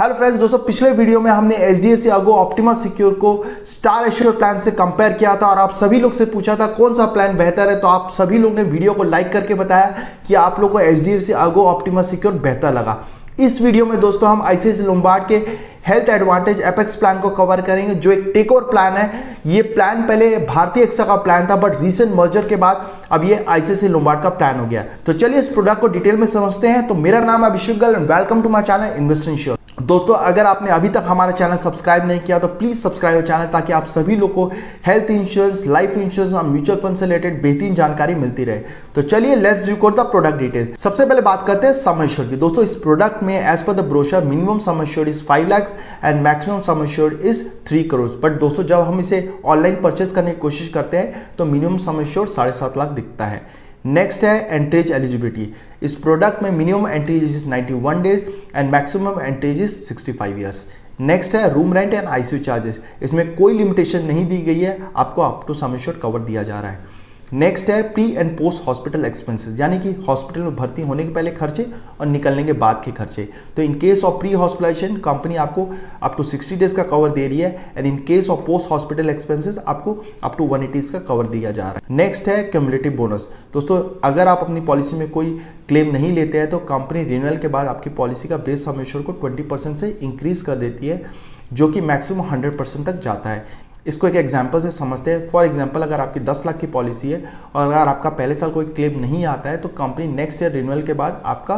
Hello friends, दोस्तों पिछले video में हमने HDFC अर्गो ऑप्टिमा सिक्योर को स्टार एश्योर प्लान से कंपेयर किया था और आप सभी लोग से पूछा था कौन सा प्लान बेहतर है। तो आप सभी लोग ने वीडियो को लाइक करके बताया कि आप लोग को HDFC अर्गो ऑप्टिमा सिक्योर बेहतर लगा। इस वीडियो में दोस्तों हम ICICI लोम्बार्ड के हेल्थ एडवांटेज एपेक्स प्लान को कवर करेंगे, जो एक टेक ओवर प्लान है। ये प्लान पहले भारतीय एक्सा का प्लान था, बट रीसेंट मर्जर के बाद अब ये ICICI लोम्बार्ड का प्लान हो गया। तो चलिए इस प्रोडक्ट को डिटेल में समझते हैं। तो मेरा नाम है अभिषेक गल and welcome to my channel invest in sure. दोस्तों, अगर आपने अभी तक हमारा चैनल सब्सक्राइब नहीं किया तो प्लीज सब्सक्राइब चैनल, ताकि आप सभी लोग को हेल्थ इंश्योरेंस, लाइफ इंश्योरेंस और म्यूचुअल फंड से रिलेटेड बेहतरीन जानकारी मिलती रहे। तो चलिए let's record the product detail. सबसे पहले बात करते हैं सम एश्योर्ड की। दोस्तों, इस प्रोडक्ट में as per the brochure minimum sum assured is 5 lakh and maximum sum assured is 3 crore. But दोस्तों, जब हम इसे ऑनलाइन परचेज करने की कोशिश करते हैं तो मिनिमम सम एश्योर्ड 7.5 लाख दिखता है। नेक्स्ट है एंट्रीज एलिजिबिलिटी। इस प्रोडक्ट में minimum entries is 91 days and maximum entries is 65 years. Next है room rent and ICU charges. इसमें कोई लिमिटेशन नहीं दी गई है, आपको up to sum assured cover दिया जा रहा है। नेक्स्ट है pre and post hospital expenses, यानी कि हॉस्पिटल में भर्ती होने के पहले खर्चे और निकलने के बाद के खर्चे। तो in case of pre hospitalization company आपको अप टू 60 डेज का कवर दे रही है and in case of post hospital expenses आपको अप टू 180 का कवर दिया जा रहा है। नेक्स्ट है क्यूमुलेटिव बोनस। दोस्तों, अगर आप अपनी पॉलिसी में कोई क्लेम नहीं लेते हैं तो कंपनी रिन्यूअल के बाद आपकी पॉलिसी का बेस सम एश्योर्ड को 20% से इंक्रीज कर देती है, जो कि मैक्सिमम 100% तक जाता है। इसको एक एग्जांपल से समझते हैं। फॉर एग्जांपल, अगर आपकी 10 लाख की पॉलिसी है और अगर आपका पहले साल कोई क्लेम नहीं आता है तो कंपनी नेक्स्ट ईयर रिन्यूअल के बाद आपका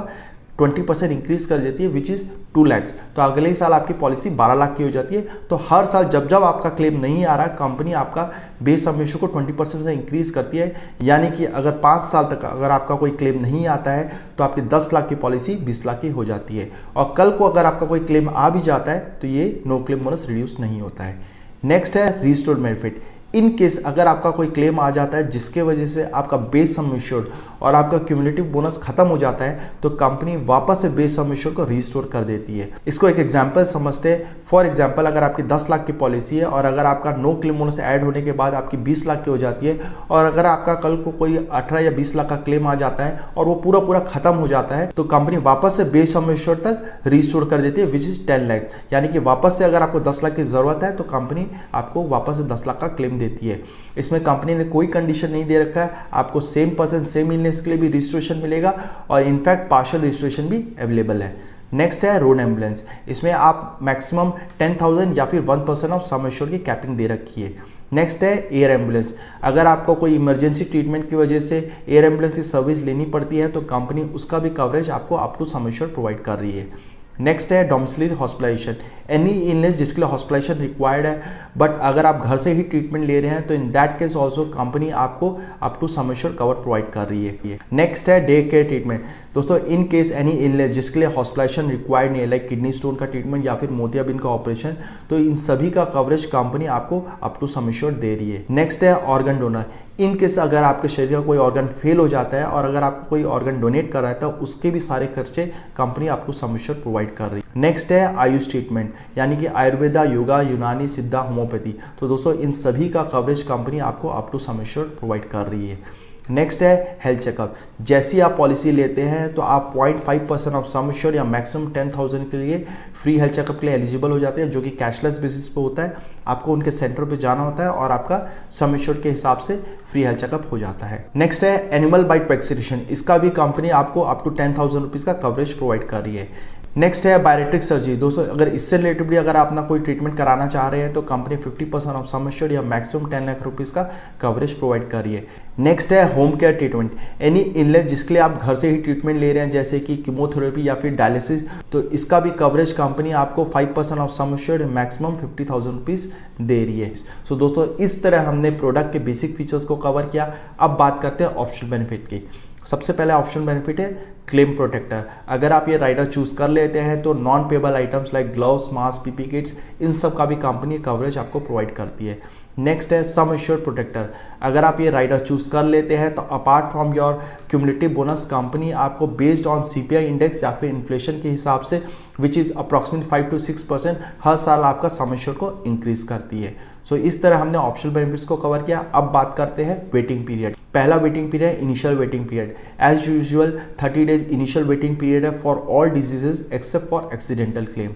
20% इंक्रीज कर देती है, विच इज़ 2 लाख। तो अगले ही साल आपकी पॉलिसी 12 लाख की हो जाती है। तो हर साल जब जब आपका क्लेम नहीं आ रहा, कंपनी आपका बेस सम एश्योर्ड को 20% से इंक्रीज करती है। यानी कि अगर 5 साल तक अगर आपका कोई क्लेम नहीं आता है तो आपकी 10 लाख की पॉलिसी 20 लाख की हो जाती है। और कल को अगर आपका कोई क्लेम आ भी जाता है तो ये नो क्लेम बोनस रिड्यूस नहीं होता है। नेक्स्ट है रिस्टोर्ड बेनिफिट। इन केस अगर आपका कोई क्लेम आ जाता है जिसके वजह से आपका बेस सम एश्योर्ड और आपका क्यूमुलेटिव बोनस खत्म हो जाता है तो कंपनी वापस से बेस सम एश्योर्ड को रिस्टोर कर देती है। इसको एक एग्जांपल समझते हैं। फॉर एग्जांपल, अगर आपकी 10 लाख की पॉलिसी है और अगर आपका नो क्लेम बोनस ऐड होने के बाद आपकी 20 लाख की हो जाती है और अगर आपका कल को कोई 18 या 20 लाख का क्लेम आ जाता है और वो पूरा खत्म हो जाता है तो कंपनी वापस से बेस सम एश्योर्ड तक रिस्टोर कर देती है, विच इज 10 लाख। यानी कि वापस से अगर आपको 10 लाख की जरूरत है तो कंपनी आपको वापस से 10 लाख का क्लेम देती है। इसमें कंपनी ने कोई कंडीशन नहीं दे रखा है, आपको सेम पर्सन सेम इलनेस के लिए भी रजिस्ट्रेशन मिलेगा और इनफैक्ट पार्शियल रजिस्ट्रेशन भी अवेलेबल है। नेक्स्ट है रोड एम्बुलेंस। इसमें आप मैक्सिमम 10,000 या फिर 1% ऑफ सम एश्योर्ड की कैपिंग दे रखी है। नेक्स्ट है एयर एम्बुलेंस। अगर आपको कोई इमरजेंसी ट्रीटमेंट की वजह से एयर एम्बुलेंस की सर्विस लेनी पड़ती है तो कंपनी उसका भी कवरेज आपको up to sum assured provide कर रही है। नेक्स्ट है डोमिसिलियरी हॉस्पिटलाइजेशन। एनी इलनेस जिसके लिए हॉस्पिटलाइजेशन रिक्वायर्ड है बट अगर आप घर से ही ट्रीटमेंट ले रहे हैं तो in that case also company आपको up to sum assured cover provide कर रही है। नेक्स्ट है डे केयर ट्रीटमेंट। दोस्तों, इन केस एनी इलनेस जिसके लिए हॉस्पिटलाइजेशन रिक्वायर्ड नहीं है, लाइक किडनी स्टोन का ट्रीटमेंट या फिर मोतियाबिंद का ऑपरेशन, तो इन सभी का कवरेज कंपनी आपको अप टू सम एश्योर्ड दे रही है। नेक्स्ट है ऑर्गन डोनर। इन केस अगर आपके शरीर का कोई ऑर्गन फेल हो जाता है और अगर आपको कोई ऑर्गन डोनेट कर रहा है तो उसके भी सारे खर्चे कंपनी आपको सम एश्योर्ड प्रोवाइड कर रही है। नेक्स्ट है आयुष ट्रीटमेंट, यानी कि आयुर्वेदा, योगा, यूनानी, सिद्धा, होम्योपैथी। तो दोस्तों, इन सभी का कवरेज कंपनी आपको up to sum assured provide कर रही है। नेक्स्ट है हेल्थ चेकअप। जैसी आप पॉलिसी लेते हैं तो आप 0.5% ऑफ सम एश्योर्ड या मैक्सिमम 10,000 के लिए फ्री हेल्थ चेकअप के लिए एलिजिबल हो जाते हैं, जो कि कैशलेस बेसिस पे होता है। आपको उनके सेंटर पे जाना होता है और आपका सम एश्योर्ड के हिसाब से फ्री हेल्थ चेकअप हो जाता है। नेक्स्ट है एनिमल बाइट वैक्सीनेशन। इसका भी कंपनी आपको अप टू 10,000 रुपीज़ का कवरेज प्रोवाइड कर रही है। नेक्स्ट है बायोरेट्रिक सर्जरी। दोस्तों, अगर इससे रिलेटेडली अगर आप अपना कोई ट्रीटमेंट कराना चाह रहे हैं तो कंपनी 50% ऑफ सम एश्योर्ड या मैक्सिमम 10 लाख रुपीज़ का कवरेज प्रोवाइड कर रही है। नेक्स्ट है home care treatment. Any illness जिसके लिए आप घर से ही ट्रीटमेंट ले रहे हैं, जैसे कि कीमोथेरेपी या फिर डायलिसिस, तो इसका भी कवरेज कंपनी आपको 5% of sum assured maximum 50,000 rupees दे रही है। सो दोस्तों, इस तरह हमने प्रोडक्ट के बेसिक फीचर्स को कवर किया। अब बात करते हैं ऑप्शनल बेनिफिट की। सबसे पहले ऑप्शनल बेनिफिट है क्लेम प्रोटेक्टर। अगर आप ये राइडर चूज कर लेते हैं तो non payable items like gloves, masks, PP kits, इन सब का भी कंपनी कवरेज आपको प्रोवाइड करती है। नेक्स्ट है सम एश्योर्ड प्रोटेक्टर। अगर आप ये राइडर चूज कर लेते हैं तो apart from your cumulative bonus company आपको बेस्ड ऑन CPI इंडेक्स या फिर इन्फ्लेशन के हिसाब से विच इज़ अप्रॉक्सीमेटली 5 to 6% हर साल आपका सम एश्योर्ड को इंक्रीज करती है। सो इस तरह हमने ऑप्शनल बेनिफिट्स को कवर किया। अब बात करते हैं वेटिंग पीरियड। पहला वेटिंग पीरियड है initial waiting period. As usual 30 days initial waiting period है for all diseases except for accidental claim.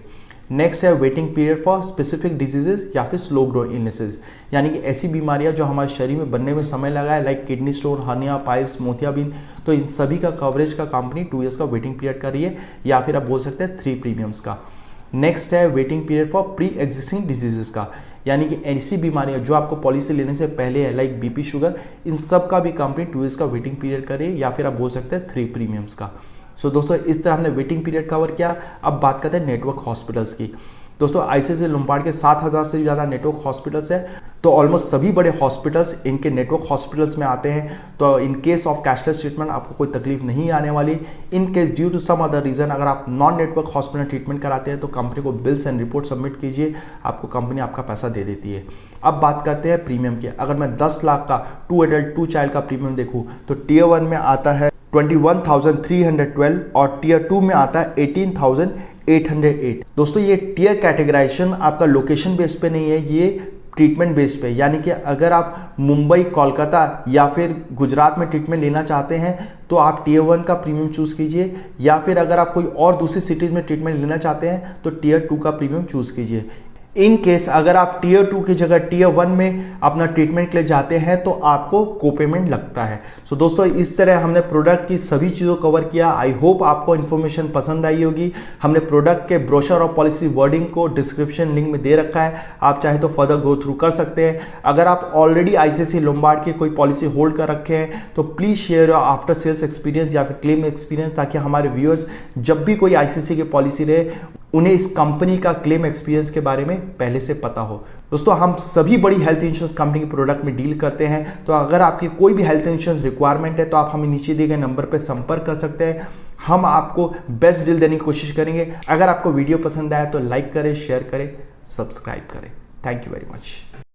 Next है waiting period for specific diseases या फिर स्लो ग्रो इलनेसेस, यानी कि ऐसी बीमारियां जो हमारे शरीर में बनने में समय लगा है, like kidney stone, hernia, piles, मोतियाबिंद, तो इन सभी का कवरेज का कंपनी 2 ईयर्स का वेटिंग पीरियड कर रही है, या फिर आप बोल सकते हैं 3 प्रीमियम्स का। नेक्स्ट है waiting period for pre existing diseases का, यानी कि ऐसी बीमारियां जो आपको पॉलिसी लेने से पहले है, लाइक बीपी, शुगर, इन सब का भी कंपनी 2 ईयर्स का वेटिंग पीरियड कर रही है, या फिर आप बोल सकते हैं 3 प्रीमियम्स का। सो दोस्तों इस तरह हमने वेटिंग पीरियड कवर किया। अब बात करते हैं नेटवर्क हॉस्पिटल्स की। दोस्तों आईसीआईसीआई लोम्बार्ड के 7,000 से ज़्यादा नेटवर्क हॉस्पिटल्स है, तो ऑलमोस्ट सभी बड़े हॉस्पिटल्स इनके नेटवर्क हॉस्पिटल्स में आते हैं। तो in case of cashless treatment आपको कोई तकलीफ नहीं आने वाली। In case due to some other reason अगर आप नॉन नेटवर्क हॉस्पिटल ट्रीटमेंट कराते हैं तो कंपनी को बिल्स एंड रिपोर्ट सबमिट कीजिए, आपको कंपनी आपका पैसा दे देती है। अब बात करते हैं प्रीमियम की। अगर मैं 10 लाख का 2 एडल्ट 2 चाइल्ड का प्रीमियम देखूँ तो टीयर 1 में आता है 21,312 और टीयर 2 में आता है 18,808। दोस्तों ये टीयर कैटेगराइजेशन आपका लोकेशन बेस पे नहीं है, ये ट्रीटमेंट बेस पे, यानी कि अगर आप मुंबई, कोलकाता या फिर गुजरात में ट्रीटमेंट लेना चाहते हैं तो आप टीयर 1 का प्रीमियम चूज़ कीजिए, या फिर अगर आप कोई और दूसरी सिटीज़ में ट्रीटमेंट लेना चाहते हैं तो टीयर 2 का प्रीमियम चूज़ कीजिए। इन केस अगर आप टीयर 2 की जगह टीयर 1 में अपना ट्रीटमेंट के लिए जाते हैं तो आपको कोपेमेंट लगता है। सो दोस्तों इस तरह हमने प्रोडक्ट की सभी चीज़ों को कवर किया। आई होप आपको इन्फॉर्मेशन पसंद आई होगी। हमने प्रोडक्ट के ब्रोशर और पॉलिसी वर्डिंग को डिस्क्रिप्शन लिंक में दे रखा है, आप चाहे तो फर्दर गो थ्रू कर सकते हैं। अगर आप ऑलरेडी आईसीआईसीआई लोम्बार्ड की कोई पॉलिसी होल्ड कर रखे हैं तो please share your after sales experience या फिर क्लेम एक्सपीरियंस, ताकि हमारे व्यूअर्स जब भी कोई आईसीआईसीआई की पॉलिसी रहे उन्हें इस कंपनी का क्लेम एक्सपीरियंस के बारे में पहले से पता हो। दोस्तों हम सभी बड़ी हेल्थ इंश्योरेंस कंपनी के प्रोडक्ट में डील करते हैं, तो अगर आपकी कोई भी हेल्थ इंश्योरेंस रिक्वायरमेंट है तो आप हमें नीचे दिए गए नंबर पर संपर्क कर सकते हैं। हम आपको बेस्ट डील देने की कोशिश करेंगे। अगर आपको वीडियो पसंद आया तो लाइक करें, शेयर करें, सब्सक्राइब करें। Thank you very much.